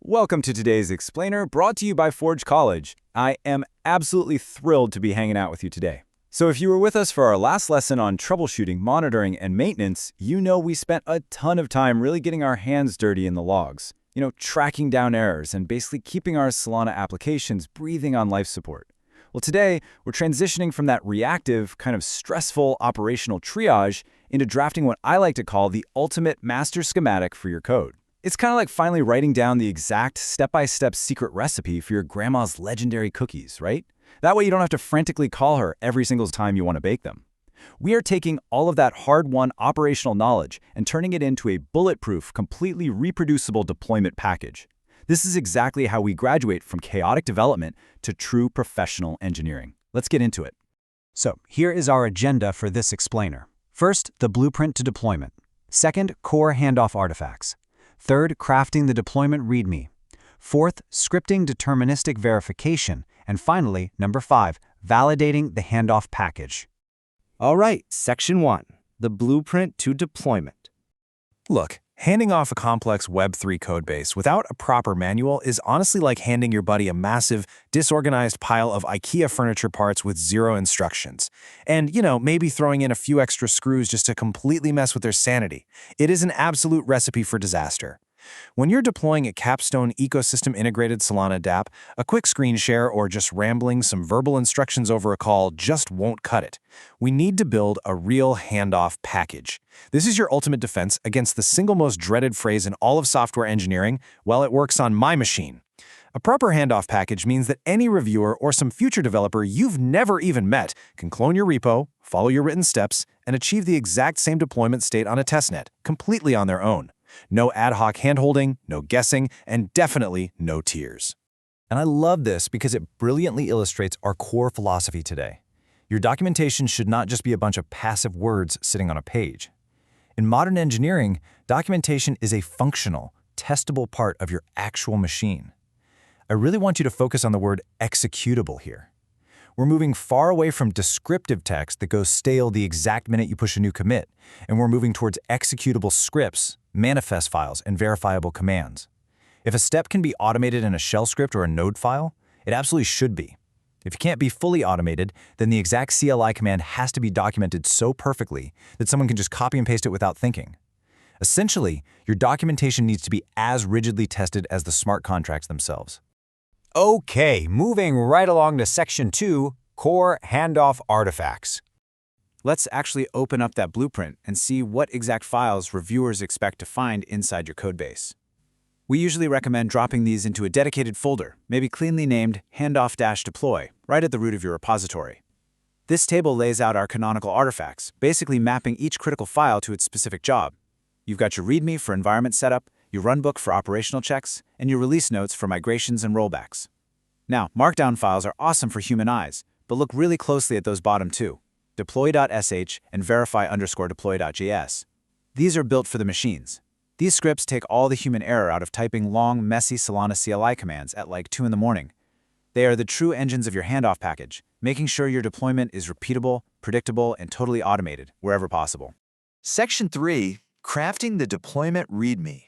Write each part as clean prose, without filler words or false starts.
Welcome to today's Explainer, brought to you by Forge College. I am absolutely thrilled to be hanging out with you today. So if you were with us for our last lesson on troubleshooting, monitoring, and maintenance, you know we spent a ton of time really getting our hands dirty in the logs. Tracking down errors and basically keeping our Solana applications breathing on life support. Well, today, we're transitioning from that reactive, kind of stressful operational triage into drafting what I like to call the ultimate master schematic for your code. It's kind of like finally writing down the exact step-by-step secret recipe for your grandma's legendary cookies, right? That way you don't have to frantically call her every single time you want to bake them. We are taking all of that hard-won operational knowledge and turning it into a bulletproof, completely reproducible deployment package. This is exactly how we graduate from chaotic development to true professional engineering. Let's get into it. So here is our agenda for this explainer. First, the blueprint to deployment. Second, core handoff artifacts. Third, crafting the deployment README. Fourth, scripting deterministic verification. And finally, number 5, validating the handoff package. All right, Section 1, the blueprint to deployment. Look, handing off a complex Web3 codebase without a proper manual is honestly like handing your buddy a massive, disorganized pile of IKEA furniture parts with zero instructions. And, maybe throwing in a few extra screws just to completely mess with their sanity. It is an absolute recipe for disaster. When you're deploying a capstone ecosystem-integrated Solana dApp, a quick screen share or just rambling some verbal instructions over a call just won't cut it. We need to build a real handoff package. This is your ultimate defense against the single most dreaded phrase in all of software engineering, "Well, it works on my machine." A proper handoff package means that any reviewer or some future developer you've never even met can clone your repo, follow your written steps, and achieve the exact same deployment state on a testnet, completely on their own. No ad hoc handholding, no guessing, and definitely no tears. And I love this because it brilliantly illustrates our core philosophy today. Your documentation should not just be a bunch of passive words sitting on a page. In modern engineering, documentation is a functional, testable part of your actual machine. I really want you to focus on the word executable here. We're moving far away from descriptive text that goes stale the exact minute you push a new commit, and we're moving towards executable scripts, manifest files, and verifiable commands. If a step can be automated in a shell script or a node file, it absolutely should be. If it can't be fully automated, then the exact CLI command has to be documented so perfectly that someone can just copy and paste it without thinking. Essentially, your documentation needs to be as rigidly tested as the smart contracts themselves. Okay, moving right along to Section 2, core handoff artifacts. Let's actually open up that blueprint and see what exact files reviewers expect to find inside your codebase. We usually recommend dropping these into a dedicated folder, maybe cleanly named handoff-deploy, right at the root of your repository. This table lays out our canonical artifacts, basically mapping each critical file to its specific job. You've got your README for environment setup, your runbook for operational checks, and your release notes for migrations and rollbacks. Now, Markdown files are awesome for human eyes, but look really closely at those bottom two, deploy.sh and verify_deploy.js. These are built for the machines. These scripts take all the human error out of typing long, messy Solana CLI commands at like 2 in the morning. They are the true engines of your handoff package, making sure your deployment is repeatable, predictable, and totally automated wherever possible. Section 3, crafting the deployment README.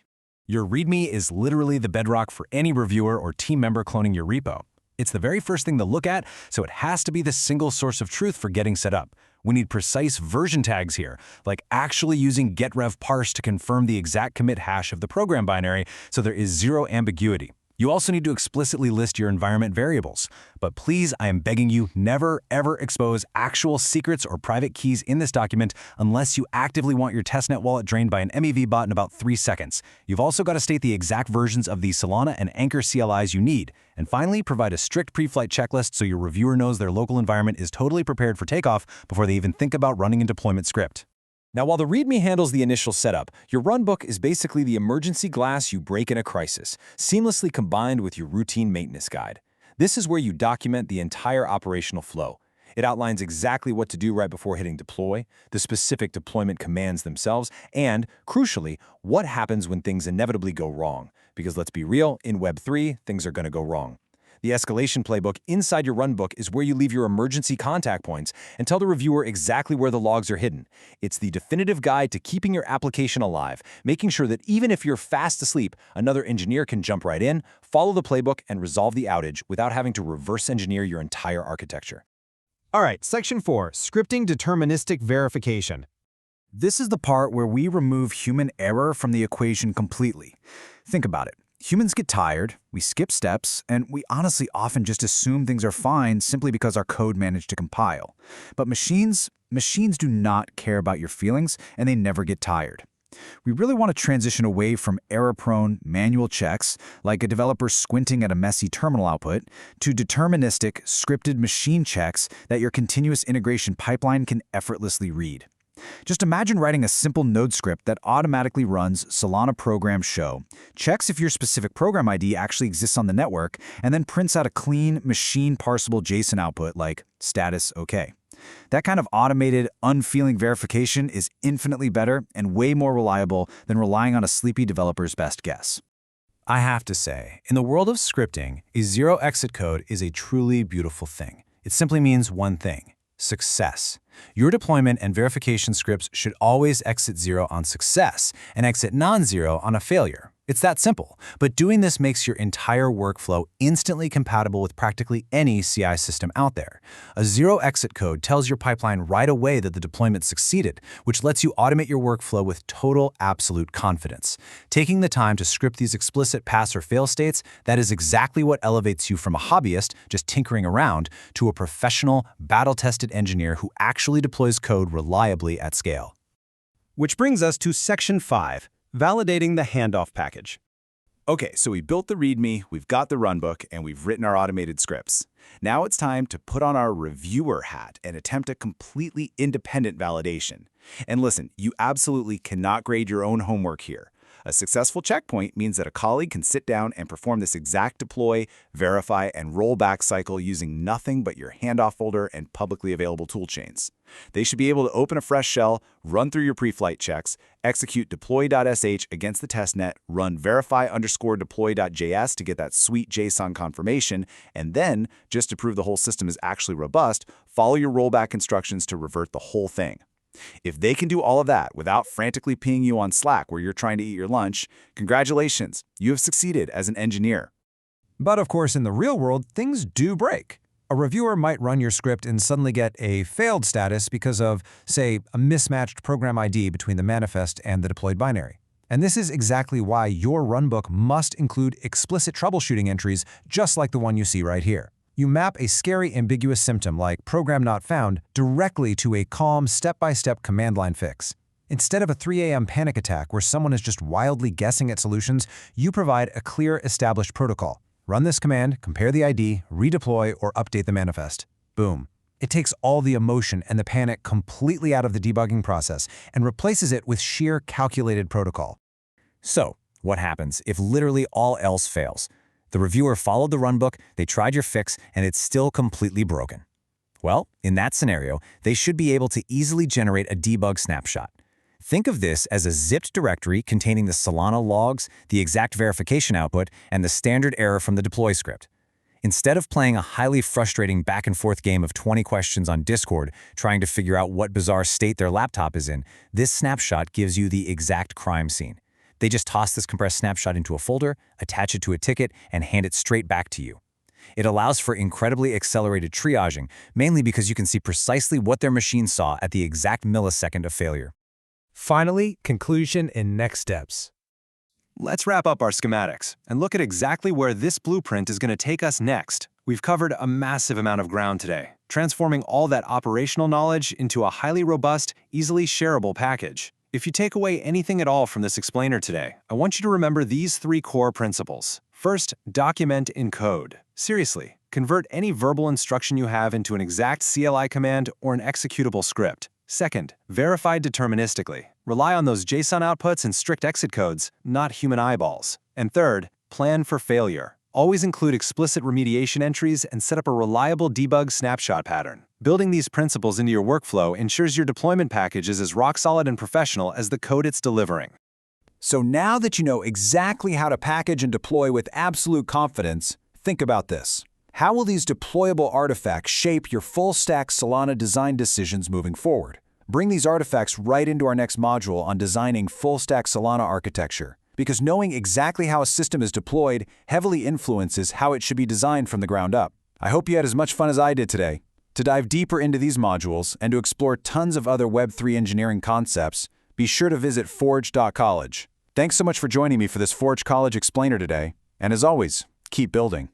Your README is literally the bedrock for any reviewer or team member cloning your repo. It's the very first thing to look at, so it has to be the single source of truth for getting set up. We need precise version tags here, like actually using getrevparse to confirm the exact commit hash of the program binary so there is zero ambiguity. You also need to explicitly list your environment variables. But please, I am begging you, never ever expose actual secrets or private keys in this document unless you actively want your testnet wallet drained by an MEV bot in about 3 seconds. You've also got to state the exact versions of the Solana and Anchor CLIs you need. And finally, provide a strict pre-flight checklist so your reviewer knows their local environment is totally prepared for takeoff before they even think about running a deployment script. Now, while the README handles the initial setup, your runbook is basically the emergency glass you break in a crisis, seamlessly combined with your routine maintenance guide. This is where you document the entire operational flow. It outlines exactly what to do right before hitting deploy, the specific deployment commands themselves, and, crucially, what happens when things inevitably go wrong. Because let's be real, in Web3, things are going to go wrong. The escalation playbook inside your runbook is where you leave your emergency contact points and tell the reviewer exactly where the logs are hidden. It's the definitive guide to keeping your application alive, making sure that even if you're fast asleep, another engineer can jump right in, follow the playbook, and resolve the outage without having to reverse engineer your entire architecture. All right, Section 4, Scripting Deterministic Verification. This is the part where we remove human error from the equation completely. Think about it. Humans get tired, we skip steps, and we honestly often just assume things are fine simply because our code managed to compile. But machines do not care about your feelings, and they never get tired. We really want to transition away from error-prone manual checks, like a developer squinting at a messy terminal output, to deterministic, scripted machine checks that your continuous integration pipeline can effortlessly read. Just imagine writing a simple node script that automatically runs Solana program show, checks if your specific program ID actually exists on the network, and then prints out a clean, machine-parsable JSON output like status OK. That kind of automated, unfeeling verification is infinitely better and way more reliable than relying on a sleepy developer's best guess. I have to say, in the world of scripting, a zero-exit code is a truly beautiful thing. It simply means one thing: success. Your deployment and verification scripts should always exit 0 on success and exit non-zero on a failure. It's that simple, but doing this makes your entire workflow instantly compatible with practically any CI system out there. A zero-exit code tells your pipeline right away that the deployment succeeded, which lets you automate your workflow with total, absolute confidence. Taking the time to script these explicit pass or fail states, that is exactly what elevates you from a hobbyist just tinkering around to a professional, battle-tested engineer who actually deploys code reliably at scale. Which brings us to Section 5, Validating the Handoff package. Okay, so we built the README, we've got the runbook, and we've written our automated scripts. Now it's time to put on our reviewer hat and attempt a completely independent validation. And listen, you absolutely cannot grade your own homework here. A successful checkpoint means that a colleague can sit down and perform this exact deploy, verify, and rollback cycle using nothing but your handoff folder and publicly available toolchains. They should be able to open a fresh shell, run through your pre-flight checks, execute deploy.sh against the testnet, run verify_deploy.js to get that sweet JSON confirmation, and then, just to prove the whole system is actually robust, follow your rollback instructions to revert the whole thing. If they can do all of that without frantically pinging you on Slack where you're trying to eat your lunch, congratulations, you have succeeded as an engineer. But of course, in the real world, things do break. A reviewer might run your script and suddenly get a failed status because of, say, a mismatched program ID between the manifest and the deployed binary. And this is exactly why your runbook must include explicit troubleshooting entries just like the one you see right here. You map a scary, ambiguous symptom like program not found directly to a calm, step-by-step command line fix. Instead of a 3 a.m. panic attack where someone is just wildly guessing at solutions, you provide a clear, established protocol. Run this command, compare the ID, redeploy, or update the manifest. Boom. It takes all the emotion and the panic completely out of the debugging process and replaces it with sheer calculated protocol. So, what happens if literally all else fails? The reviewer followed the runbook, they tried your fix, and it's still completely broken. Well, in that scenario, they should be able to easily generate a debug snapshot. Think of this as a zipped directory containing the Solana logs, the exact verification output, and the standard error from the deploy script. Instead of playing a highly frustrating back-and-forth game of 20 questions on Discord trying to figure out what bizarre state their laptop is in, this snapshot gives you the exact crime scene. They just toss this compressed snapshot into a folder, attach it to a ticket, and hand it straight back to you. It allows for incredibly accelerated triaging, mainly because you can see precisely what their machine saw at the exact millisecond of failure. Finally, conclusion and next steps. Let's wrap up our schematics and look at exactly where this blueprint is going to take us next. We've covered a massive amount of ground today, transforming all that operational knowledge into a highly robust, easily shareable package. If you take away anything at all from this explainer today, I want you to remember these 3 core principles. First, document in code. Seriously, convert any verbal instruction you have into an exact CLI command or an executable script. Second, verify deterministically. Rely on those JSON outputs and strict exit codes, not human eyeballs. And third, plan for failure. Always include explicit remediation entries and set up a reliable debug snapshot pattern. Building these principles into your workflow ensures your deployment package is as rock-solid and professional as the code it's delivering. So now that you know exactly how to package and deploy with absolute confidence, think about this. How will these deployable artifacts shape your full-stack Solana design decisions moving forward? Bring these artifacts right into our next module on designing full-stack Solana architecture, because knowing exactly how a system is deployed heavily influences how it should be designed from the ground up. I hope you had as much fun as I did today. To dive deeper into these modules and to explore tons of other Web3 engineering concepts, be sure to visit forge.college. Thanks so much for joining me for this Forge College Explainer today, and as always, keep building.